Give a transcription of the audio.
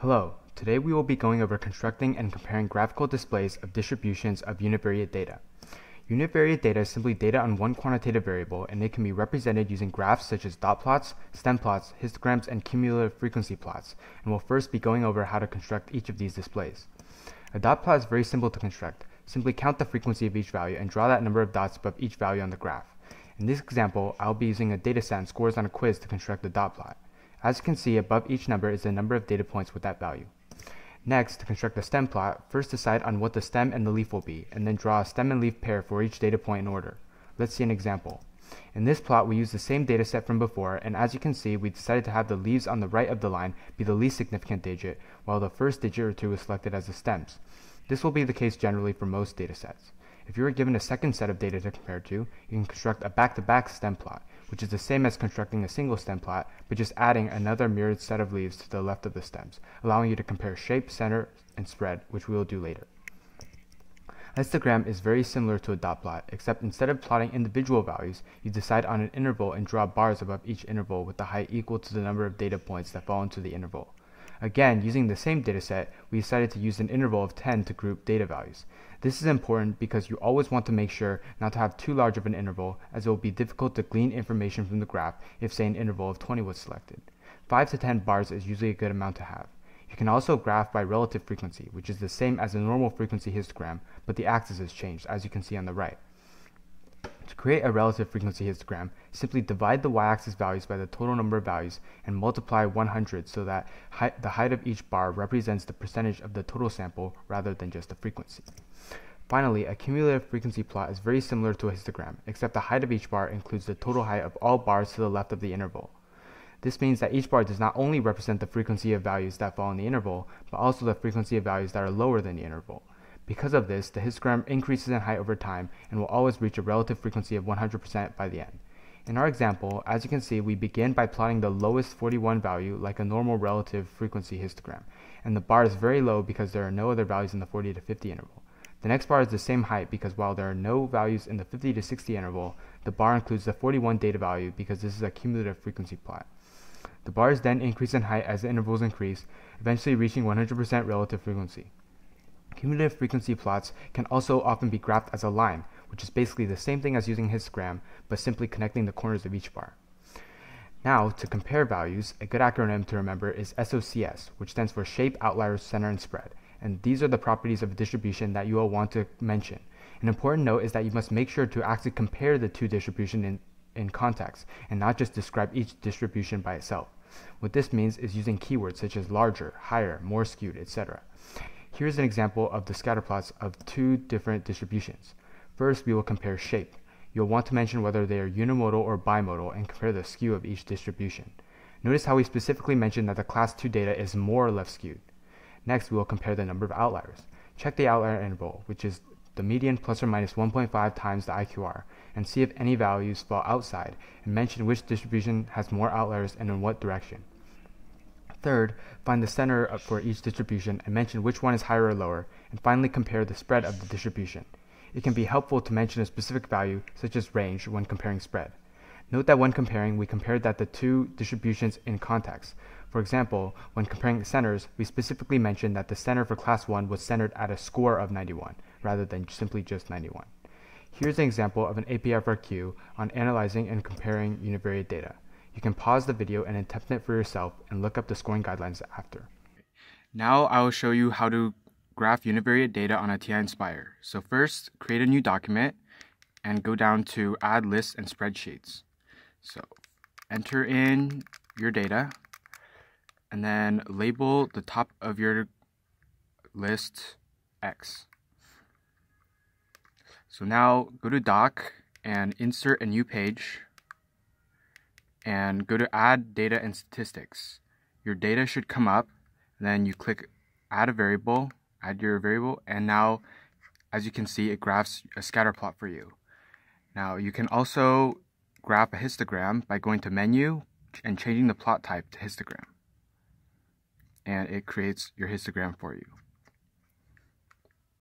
Hello, today we will be going over constructing and comparing graphical displays of distributions of univariate data. Univariate data is simply data on one quantitative variable, and it can be represented using graphs such as dot plots, stem plots, histograms, and cumulative frequency plots, and we'll first be going over how to construct each of these displays. A dot plot is very simple to construct. Simply count the frequency of each value and draw that number of dots above each value on the graph. In this example, I'll be using a dataset and scores on a quiz to construct the dot plot. As you can see, above each number is the number of data points with that value. Next, to construct a stem plot, first decide on what the stem and the leaf will be, and then draw a stem and leaf pair for each data point in order. Let's see an example. In this plot, we use the same data set from before, and as you can see, we decided to have the leaves on the right of the line be the least significant digit, while the first digit or two is selected as the stems. This will be the case generally for most data sets. If you are given a second set of data to compare to, you can construct a back-to-back stem plot, which is the same as constructing a single stem plot, but just adding another mirrored set of leaves to the left of the stems, allowing you to compare shape, center, and spread, which we will do later. A histogram is very similar to a dot plot, except instead of plotting individual values, you decide on an interval and draw bars above each interval with the height equal to the number of data points that fall into the interval. Again, using the same dataset, we decided to use an interval of 10 to group data values. This is important because you always want to make sure not to have too large of an interval, as it will be difficult to glean information from the graph if, say, an interval of 20 was selected. 5 to 10 bars is usually a good amount to have. You can also graph by relative frequency, which is the same as a normal frequency histogram, but the axis is changed, as you can see on the right. To create a relative frequency histogram, simply divide the y-axis values by the total number of values and multiply 100 so that the height of each bar represents the percentage of the total sample rather than just the frequency. Finally, a cumulative frequency plot is very similar to a histogram, except the height of each bar includes the total height of all bars to the left of the interval. This means that each bar does not only represent the frequency of values that fall in the interval, but also the frequency of values that are lower than the interval. Because of this, the histogram increases in height over time and will always reach a relative frequency of 100% by the end. In our example, as you can see, we begin by plotting the lowest 41 value like a normal relative frequency histogram, and the bar is very low because there are no other values in the 40 to 50 interval. The next bar is the same height because while there are no values in the 50 to 60 interval, the bar includes the 41 data value because this is a cumulative frequency plot. The bars then increase in height as the intervals increase, eventually reaching 100% relative frequency. Cumulative frequency plots can also often be graphed as a line, which is basically the same thing as using a histogram, but simply connecting the corners of each bar. Now, to compare values, a good acronym to remember is SOCS, which stands for Shape, Outliers, Center, and Spread. And these are the properties of a distribution that you will want to mention. An important note is that you must make sure to actually compare the two distributions in context, and not just describe each distribution by itself. What this means is using keywords such as larger, higher, more skewed, etc. Here's an example of the scatter plots of two different distributions. First, we will compare shape. You'll want to mention whether they are unimodal or bimodal and compare the skew of each distribution. Notice how we specifically mentioned that the class 2 data is more or less skewed. Next, we will compare the number of outliers. Check the outlier interval, which is the median plus or minus 1.5 times the IQR, and see if any values fall outside, and mention which distribution has more outliers and in what direction. Third, find the center for each distribution and mention which one is higher or lower, and finally compare the spread of the distribution. It can be helpful to mention a specific value, such as range, when comparing spread. Note that when comparing, we compared the two distributions in context. For example, when comparing the centers, we specifically mentioned that the center for class 1 was centered at a score of 91, rather than simply just 91. Here's an example of an APFRQ on analyzing and comparing univariate data. You can pause the video and attempt it for yourself and look up the scoring guidelines after. Now I will show you how to graph univariate data on a TI Nspire. So first, create a new document and go down to Add Lists and Spreadsheets. So enter in your data and then label the top of your list X. So now go to Doc and insert a new page and go to Add Data and Statistics. Your data should come up, and then you click Add a Variable, add your variable, and now, as you can see, it graphs a scatter plot for you. Now, you can also graph a histogram by going to Menu and changing the plot type to histogram. And it creates your histogram for you.